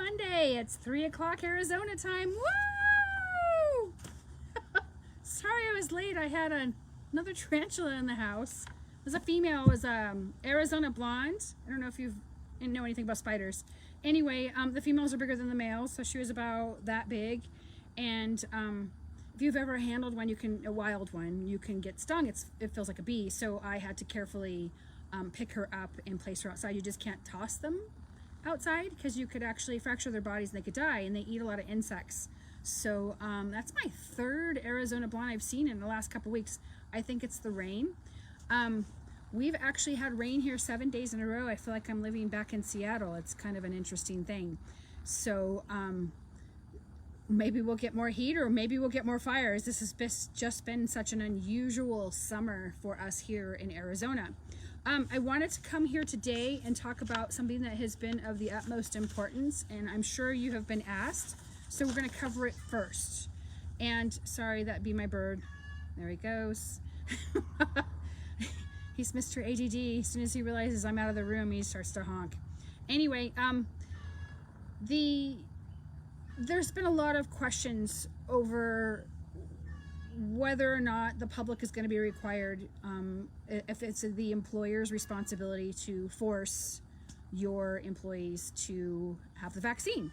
Monday. It's 3 o'clock Arizona time. Woo! Sorry I was late. I had another tarantula in the house. It was a female. It was Arizona blonde. I don't know if you know anything about spiders. Anyway, the females are bigger than the males, so she was about that big. And if you've ever handled one, a wild one, you can get stung. It feels like a bee. So I had to carefully pick her up and place her outside. You just can't toss them outside because you could actually fracture their bodies and they could die, and they eat a lot of insects. So that's my third Arizona blonde I've seen in the last couple weeks. I think it's the rain. We've actually had rain here 7 days in a row. I feel like I'm living back in Seattle. It's kind of an interesting thing. So maybe we'll get more heat, or maybe we'll get more fires. This has just been such an unusual summer for us here in Arizona. I wanted to come here today and talk about something that has been of the utmost importance, and I'm sure you have been asked, so we're going to cover it first. And sorry, that'd be my bird. There he goes. He's Mr. ADD. As soon as he realizes I'm out of the room, he starts to honk. Anyway, there's been a lot of questions over whether or not the public is going to be required, if it's the employer's responsibility to force your employees to have the vaccine.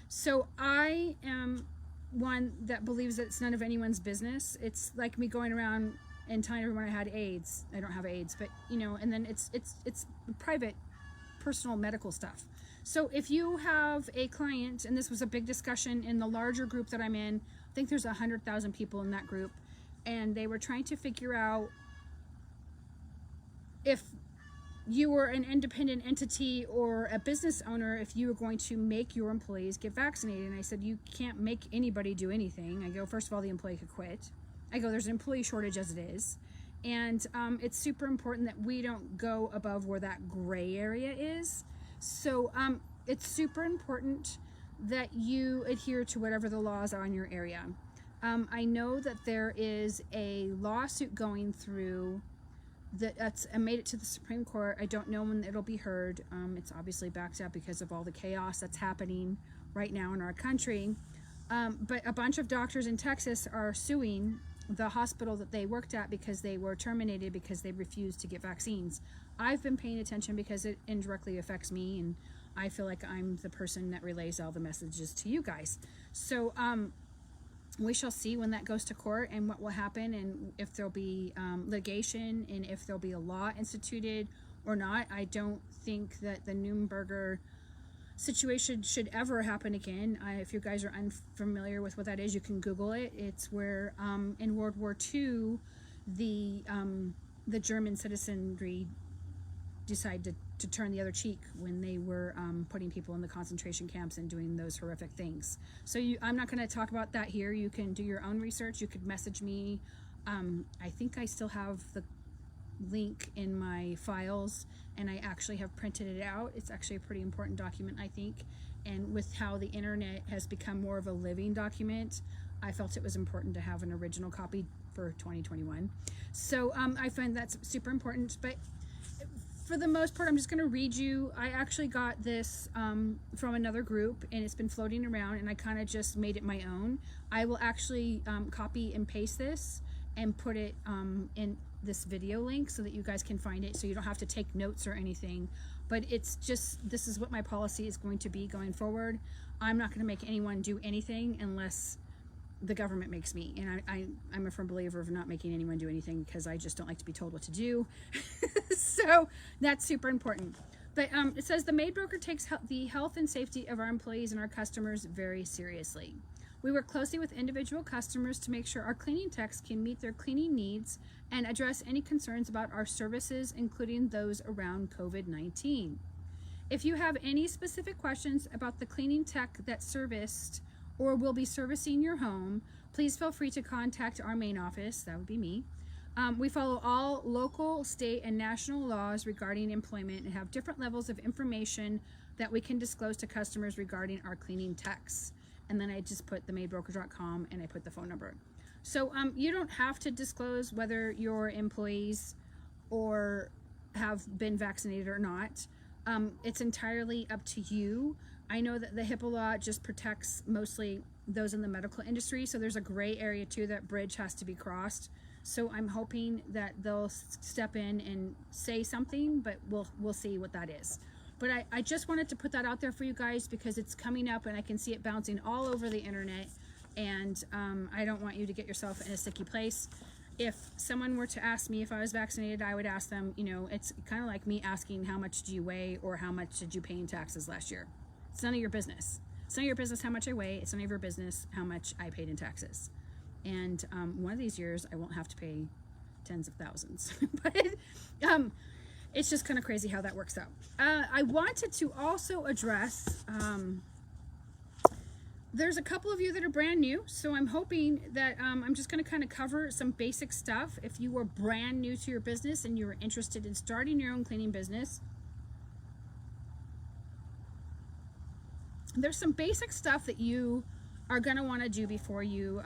So I am one that believes that it's none of anyone's business. It's like me going around and telling everyone I had AIDS. I don't have AIDS, but and then it's private, personal medical stuff. So if you have a client, and this was a big discussion in the larger group that I'm in, I think there's 100,000 people in that group, and they were trying to figure out if you were an independent entity or a business owner, if you were going to make your employees get vaccinated. And I said, you can't make anybody do anything. I go, first of all, the employee could quit. I go, there's an employee shortage as it is. And it's super important that we don't go above where that gray area is. So it's super important that you adhere to whatever the laws are in your area. I know that there is a lawsuit going through that's made it to the Supreme Court. I don't know when it'll be heard. It's obviously backed up because of all the chaos that's happening right now in our country. But a bunch of doctors in Texas are suing the hospital that they worked at because they were terminated because they refused to get vaccines. I've been paying attention because it indirectly affects me, and I feel like I'm the person that relays all the messages to you guys. So we shall see when that goes to court and what will happen, and if there'll be litigation, and if there'll be a law instituted or not. I don't think that the Nuremberg situation should ever happen again. If you guys are unfamiliar with what that is, you can Google it. It's where in World War II, the German citizenry decided to turn the other cheek when they were putting people in the concentration camps and doing those horrific things. So I'm not going to talk about that here. You can do your own research. You could message me. I think I still have the link in my files, and I actually have printed it out. It's actually a pretty important document, I think, and with how the internet has become more of a living document, I felt it was important to have an original copy for 2021. So I find that's super important. But for the most part, I'm just going to read you. I actually got this from another group, and it's been floating around, and I kind of just made it my own. I will actually copy and paste this and put it in this video link so that you guys can find it, so you don't have to take notes or anything. But it's just, this is what my policy is going to be going forward. I'm not going to make anyone do anything unless the government makes me, and I'm a firm believer of not making anyone do anything because I just don't like to be told what to do. So that's super important. But it says the maid broker takes the health and safety of our employees and our customers very seriously. We work closely with individual customers to make sure our cleaning techs can meet their cleaning needs and address any concerns about our services, including those around COVID-19. If you have any specific questions about the cleaning tech that serviced or will be servicing your home, please feel free to contact our main office. That would be me. We follow all local, state, and national laws regarding employment and have different levels of information that we can disclose to customers regarding our cleaning techs. And then I just put themaidbroker.com and I put the phone number. So you don't have to disclose whether your employees or have been vaccinated or not. It's entirely up to you. I know that the HIPAA law just protects mostly those in the medical industry, so there's a gray area too. That bridge has to be crossed. So I'm hoping that they'll step in and say something, but we'll see what that is. But I just wanted to put that out there for you guys because it's coming up and I can see it bouncing all over the internet, and I don't want you to get yourself in a sticky place. If someone were to ask me if I was vaccinated, I would ask them, you know, it's kind of like me asking how much do you weigh or how much did you pay in taxes last year. It's none of your business. It's none of your business how much I weigh. It's none of your business how much I paid in taxes. And one of these years I won't have to pay tens of thousands. But it's just kind of crazy how that works out. I wanted to also address, there's a couple of you that are brand new, so I'm hoping that I'm just going to kind of cover some basic stuff. If you were brand new to your business and you were interested in starting your own cleaning business, there's some basic stuff that you are going to want to do before you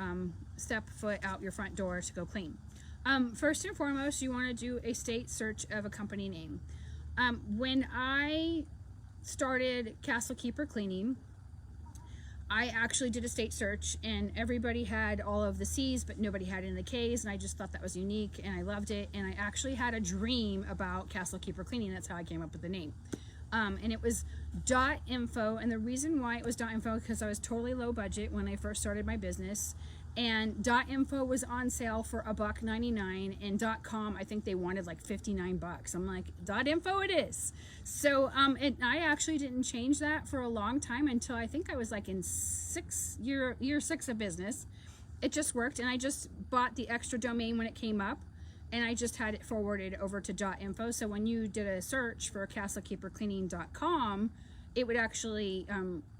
step foot out your front door to go clean. First and foremost, you want to do a state search of a company name. When I started Castle Keeper Cleaning, I actually did a state search and everybody had all of the C's, but nobody had any of the K's, and I just thought that was unique and I loved it. And I actually had a dream about Castle Keeper Cleaning. That's how I came up with the name. And it was .info, and the reason why it was .info because I was totally low budget when I first started my business, and .info was on sale for $1.99, and .com I think they wanted like $59. I'm like, .info it is. So I actually didn't change that for a long time until I think I was like in year six of business. It just worked, and I just bought the extra domain when it came up, and I just had it forwarded over to .info. So when you did a search for castlekeepercleaning.com, it would actually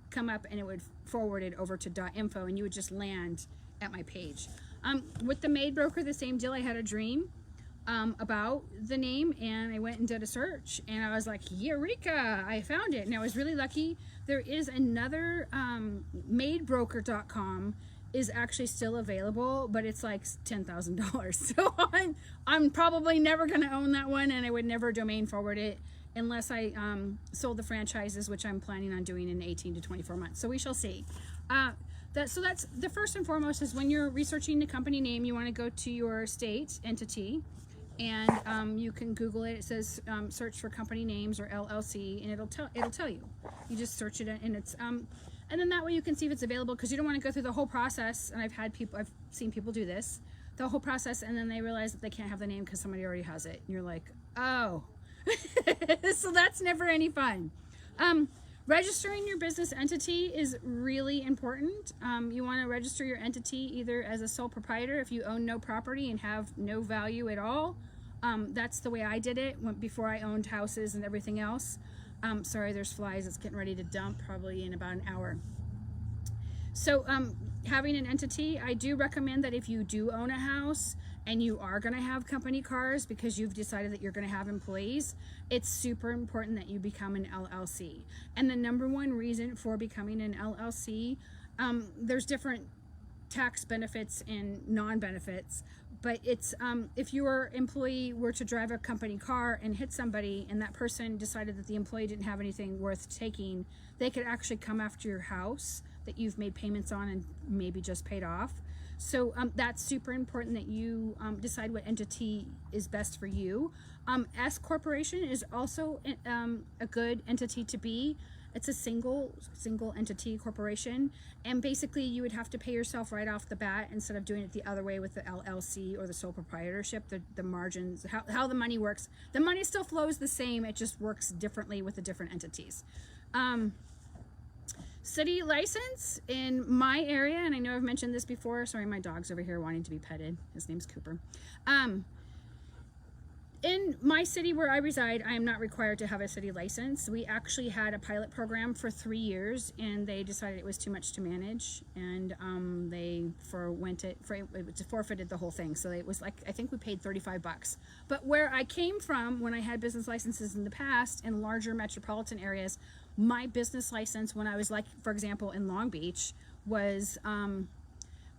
come up and it would forward it over to .info, and you would just land at my page. With the maid broker, the same deal. I had a dream about the name, and I went and did a search, and I was like, eureka, I found it. And I was really lucky. There is another maidbroker.com is actually still available, but it's like $10,000. So I'm probably never going to own that one, and I would never domain forward it unless I sold the franchises, which I'm planning on doing in 18 to 24 months. So we shall see. So that's the first and foremost is when you're researching the company name, you want to go to your state entity, and you can Google it. It says search for company names or LLC, and it'll tell you. You just search it, and it's and then that way you can see if it's available, because you don't want to go through the whole process. And I've seen people do this, the whole process, and then they realize that they can't have the name because somebody already has it. And you're like, oh, so that's never any fun. Registering your business entity is really important. You want to register your entity either as a sole proprietor if you own no property and have no value at all. That's the way I did it before I owned houses and everything else. Sorry, there's flies. It's getting ready to dump probably in about an hour. So having an entity, I do recommend that if you do own a house and you are going to have company cars because you've decided that you're going to have employees, it's super important that you become an LLC. And the number one reason for becoming an LLC, there's different tax benefits and non-benefits, but it's if your employee were to drive a company car and hit somebody and that person decided that the employee didn't have anything worth taking, they could actually come after your house that you've made payments on and maybe just paid off. So that's super important that you decide what entity is best for you. S Corporation is also a good entity to be. It's a single entity corporation, and basically you would have to pay yourself right off the bat instead of doing it the other way with the LLC or the sole proprietorship. The margins, how the money works, the money still flows the same, it just works differently with the different entities. City license in my area, and I know I've mentioned this before, sorry, my dog's over here wanting to be petted. His name's Cooper. In my city where I reside, I am not required to have a city license. We actually had a pilot program for 3 years, and they decided it was too much to manage, and they forfeited the whole thing. So it was like, I think we paid $35. But where I came from, when I had business licenses in the past in larger metropolitan areas, my business license when I was, like, for example, in Long Beach was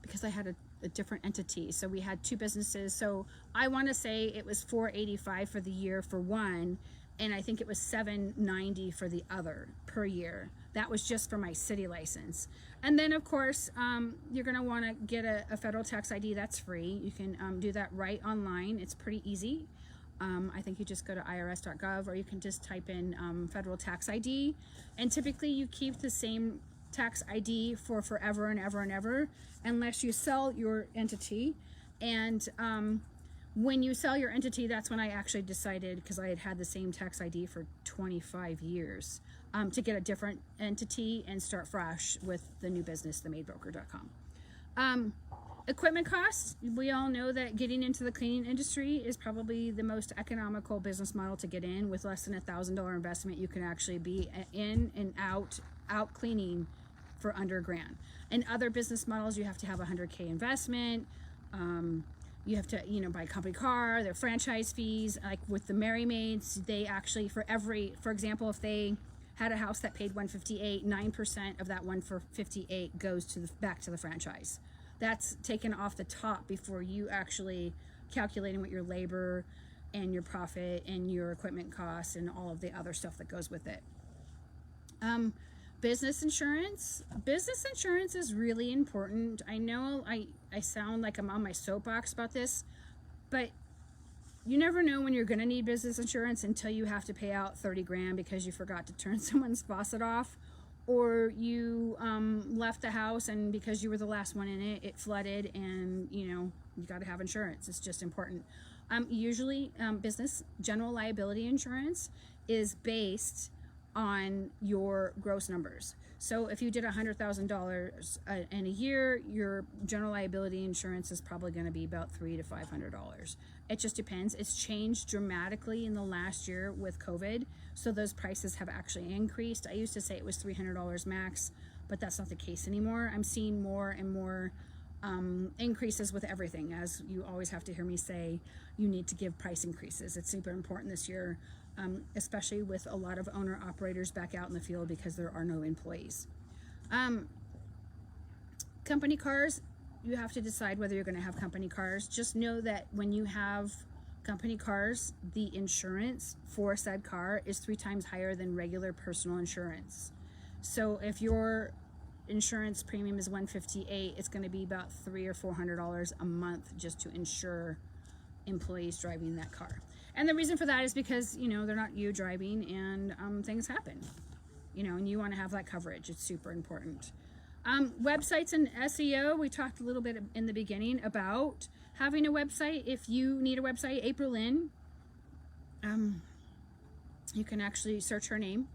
because I had a different entity. So we had two businesses. So I want to say it was $485 for the year for one, and I think it was $790 for the other per year. That was just for my city license. And then of course, you're gonna wanna get a federal tax ID. That's free. You can do that right online. It's pretty easy. I think you just go to irs.gov, or you can just type in federal tax ID. And typically you keep the same tax ID for forever and ever and ever, unless you sell your entity. And when you sell your entity, that's when I actually decided, because I had the same tax ID for 25 years, to get a different entity and start fresh with the new business, themaidbroker.com. Equipment costs. We all know that getting into the cleaning industry is probably the most economical business model to get in. With less than $1,000 investment, you can actually be in and out cleaning for under $1,000. In other business models, you have to have $100K investment. You have to, buy a company car, their franchise fees. Like with the Merry Maids, they actually, for example, if they had a house that paid $158, 9% of that $158 goes back to the franchise. That's taken off the top before you actually calculating what your labor and your profit and your equipment costs and all of the other stuff that goes with it. Business insurance. Business insurance is really important. I know I sound like I'm on my soapbox about this, but you never know when you're going to need business insurance until you have to pay out 30 grand because you forgot to turn someone's faucet off, or you left the house and because you were the last one in it, it flooded, and you got to have insurance. It's just important. Usually business general liability insurance is based on your gross numbers. So if you did $100,000 in a year, your general liability insurance is probably going to be about $300 to $500. It just depends. It's changed dramatically in the last year with COVID, so those prices have actually increased. I used to say it was $300 max, but that's not the case anymore. I'm seeing more and more increases with everything. As you always have to hear me say, you need to give price increases. It's super important this year, especially with a lot of owner operators back out in the field because there are no employees. Company cars, you have to decide whether you're going to have company cars. Just know that when you have company cars, the insurance for said car is 3 times higher than regular personal insurance. So if your insurance premium is $158, it's going to be about $300 or $400 a month just to insure employees driving that car. And the reason for that is because they're not you driving, and things happen, and you want to have that coverage. It's super important. Websites and SEO, we talked a little bit in the beginning about having a website. If you need a website, April Lynn, you can actually search her name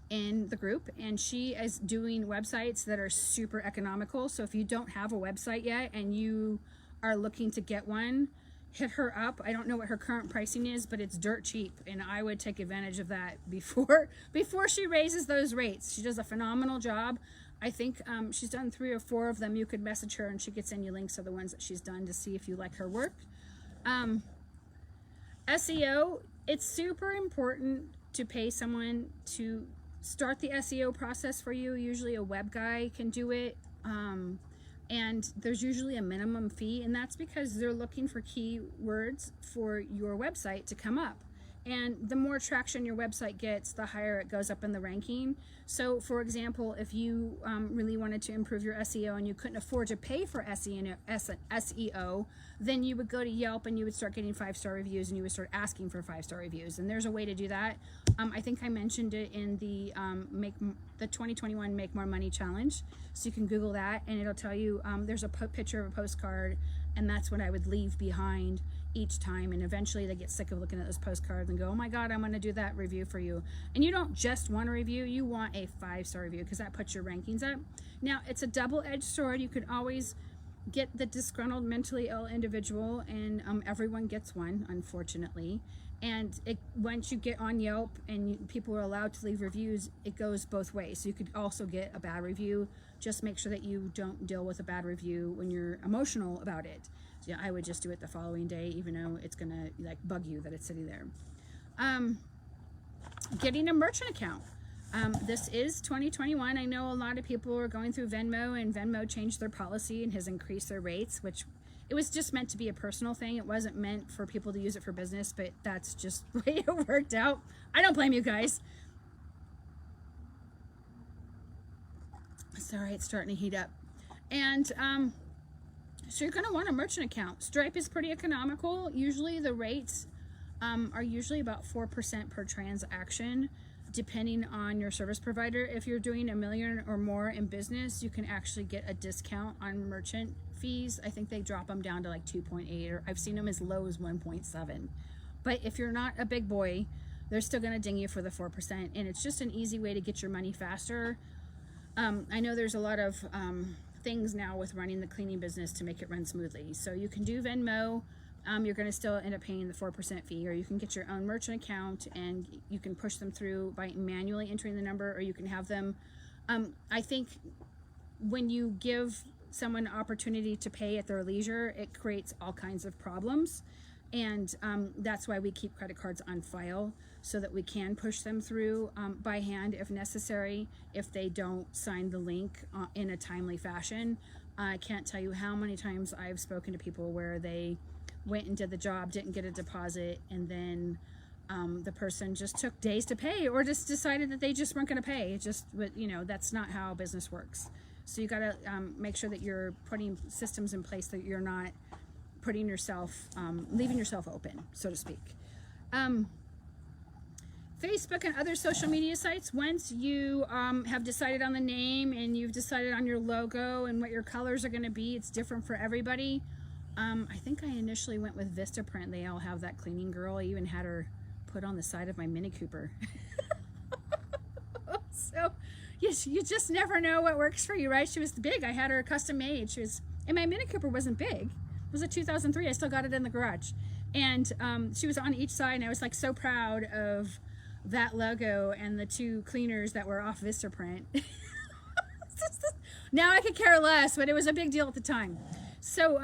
in the group, and she is doing websites that are super economical. So if you don't have a website yet and you are looking to get one, hit her up. I don't know what her current pricing is, but it's dirt cheap, and I would take advantage of that before she raises those rates. She does a phenomenal job. I think she's done 3 or 4 of them. You could message her and she could send you links of the ones that she's done to see if you like her work. SEO, it's super important to pay someone to start the SEO process for you. Usually a web guy can do it. And there's usually a minimum fee, and that's because they're looking for keywords for your website to come up. And the more traction your website gets, the higher it goes up in the ranking. So for example, if you really wanted to improve your SEO and you couldn't afford to pay for SEO, then you would go to Yelp and you would start getting 5-star reviews, and you would start asking for 5-star reviews. And there's a way to do that. I think I mentioned it in the 2021 Make More Money Challenge. So you can Google that, and it'll tell you there's a picture of a postcard, and that's what I would leave behind each time. And eventually they get sick of looking at those postcards and go, oh my God, I'm going to do that review for you. And you don't just want a review, you want a 5-star review, because that puts your rankings up. Now, it's a double-edged sword. You can always get the disgruntled, mentally ill individual, and everyone gets one, unfortunately. And once you get on Yelp and people are allowed to leave reviews, it goes both ways. So you could also get a bad review. Just make sure that you don't deal with a bad review when you're emotional about it. So I would just do it the following day, even though it's gonna bug you that it's sitting there. Getting a merchant account. This is 2021. I know a lot of people are going through Venmo, and Venmo changed their policy and has increased their rates, which It was just meant to be a personal thing. It wasn't meant for people to use it for business, but that's just the way it worked out. I don't blame you guys. Sorry, it's starting to heat up. And so you're going to want a merchant account. Stripe is pretty economical. Usually the rates are usually about 4% per transaction, depending on your service provider. If you're doing $1 million or more in business, you can actually get a discount on merchant fees. I think they drop them down to like 2.8, or I've seen them as low as 1.7. But if you're not a big boy, they're still going to ding you for the 4%, and it's just an easy way to get your money faster. I know there's a lot of things now with running the cleaning business to make it run smoothly. So you can do Venmo. You're going to still end up paying the 4% fee, or you can get your own merchant account and you can push them through by manually entering the number, or you can have them. I think when you give someone an opportunity to pay at their leisure, it creates all kinds of problems. And that's why we keep credit cards on file, so that we can push them through by hand if necessary, if they don't sign the link in a timely fashion. I can't tell you how many times I've spoken to people where they went and did the job, didn't get a deposit, and then the person just took days to pay, or just decided that they just weren't going to pay. It just, you know, that's not how business works. So you got to make sure that you're putting systems in place, that you're not putting yourself, leaving yourself open, so to speak. Facebook and other social media sites, once you have decided on the name and you've decided on your logo and what your colors are going to be, it's different for everybody. I think I initially went with Vistaprint. They all have that cleaning girl. I even had her put on the side of my Mini Cooper. So you just never know what works for you, right? She was big. I had her custom made. And my Mini Cooper wasn't big. It was a 2003. I still got it in the garage. And she was on each side, and I was like so proud of that logo and the two cleaners that were off Vistaprint. Now I could care less, but it was a big deal at the time. So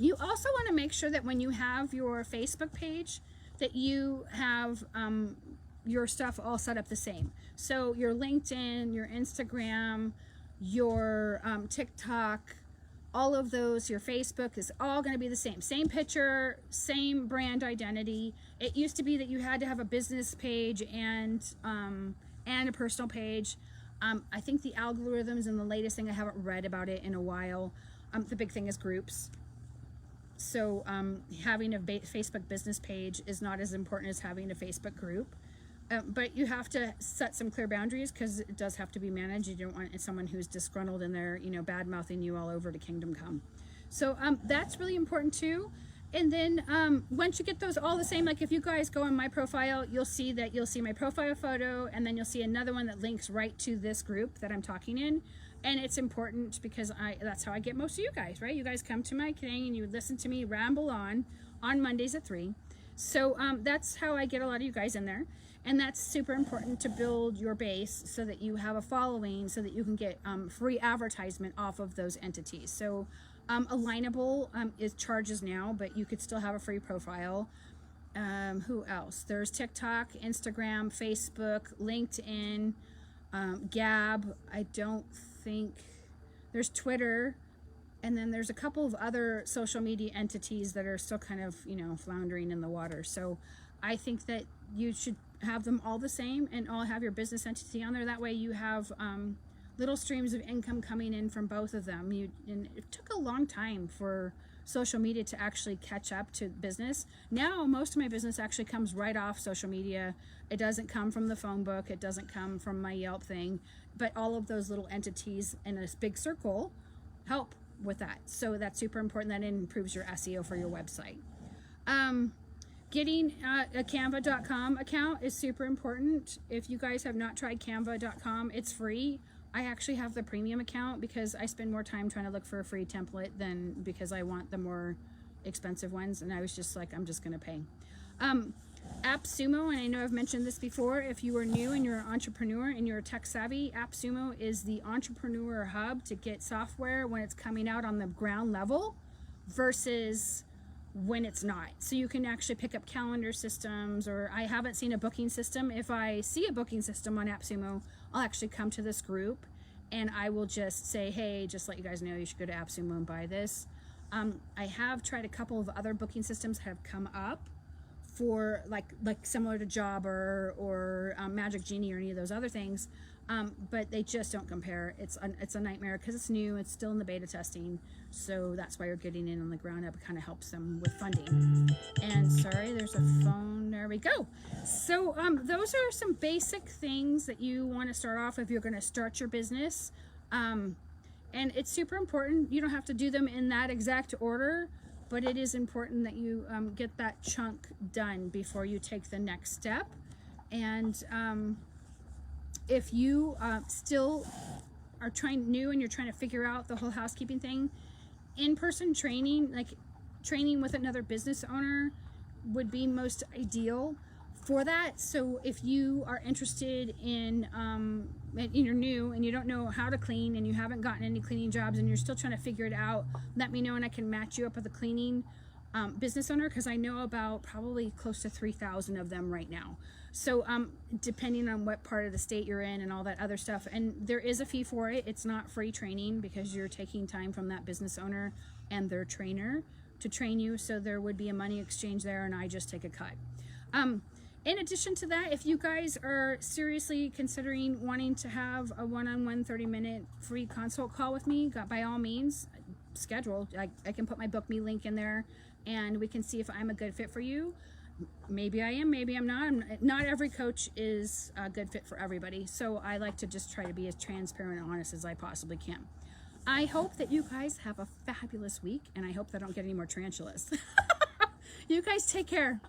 you also want to make sure that when you have your Facebook page, that you have your stuff all set up the same. So your LinkedIn, your Instagram, your TikTok, all of those, your Facebook is all going to be the same. Same picture, same brand identity. It used to be that you had to have a business page and a personal page. I think the algorithms and the latest thing, I haven't read about it in a while. The big thing is groups. So having a Facebook business page is not as important as having a Facebook group. But you have to set some clear boundaries, because it does have to be managed. You don't want someone who's disgruntled and they're, you know, bad-mouthing you all over to Kingdom Come. So that's really important too. And then once you get those all the same, like if you guys go on my profile, you'll see my profile photo, and then you'll see another one that links right to this group that I'm talking in. And it's important because that's how I get most of you guys, right? You guys come to my thing and you listen to me ramble on Mondays at 3. So that's how I get a lot of you guys in there. And that's super important to build your base so that you have a following, so that you can get free advertisement off of those entities. So Alignable is charges now, but you could still have a free profile. Who else? There's TikTok, Instagram, Facebook, LinkedIn, Gab. I don't think there's Twitter. And then there's a couple of other social media entities that are still kind of, you know, floundering in the water. So I think that you should have them all the same and all have your business entity on there. That way you have little streams of income coming in from both of them. And it took a long time for social media to actually catch up to business. Now most of my business actually comes right off social media. It doesn't come from the phone book. It doesn't come from my Yelp thing. But all of those little entities in a big circle help with that. So that's super important. That improves your SEO for your website. Getting a Canva.com account is super important. If you guys have not tried Canva.com, it's free. I actually have the premium account because I spend more time trying to look for a free template than because I want the more expensive ones. And I was just like, I'm just going to pay. AppSumo, and I know I've mentioned this before, if you are new and you're an entrepreneur and you're tech savvy, AppSumo is the entrepreneur hub to get software when it's coming out on the ground level versus when it's not. So you can actually pick up calendar systems, or I haven't seen a booking system. If I see a booking system on AppSumo, I'll actually come to this group and I will just say, hey, just let you guys know you should go to AppSumo and buy this. I have tried a couple of other booking systems have come up for like similar to Jobber or Magic Genie or any of those other things, but they just don't compare. It's a nightmare because it's new. It's still in the beta testing, so that's why you're getting in on the ground up. It kind of helps them with funding. And sorry, there's a phone. There we go. So those are some basic things that you want to start off if you're going to start your business. And it's super important. You don't have to do them in that exact order, but it is important that you get that chunk done before you take the next step. And if you still are new and you're trying to figure out the whole housekeeping thing, in-person training, like training with another business owner, would be most ideal for that. So if you are interested in and you're new and you don't know how to clean and you haven't gotten any cleaning jobs and you're still trying to figure it out, let me know and I can match you up with a cleaning business owner, because I know about probably close to 3,000 of them right now. So depending on what part of the state you're in and all that other stuff, and there is a fee for it. It's not free training because you're taking time from that business owner and their trainer to train you, so there would be a money exchange there, and I just take a cut. In addition to that, if you guys are seriously considering wanting to have a one-on-one 30-minute free consult call with me, by all means, schedule. I can put my Book Me link in there, and we can see if I'm a good fit for you. Maybe I am, maybe I'm not. Not every coach is a good fit for everybody, so I like to just try to be as transparent and honest as I possibly can. I hope that you guys have a fabulous week, and I hope that I don't get any more tarantulas. You guys take care.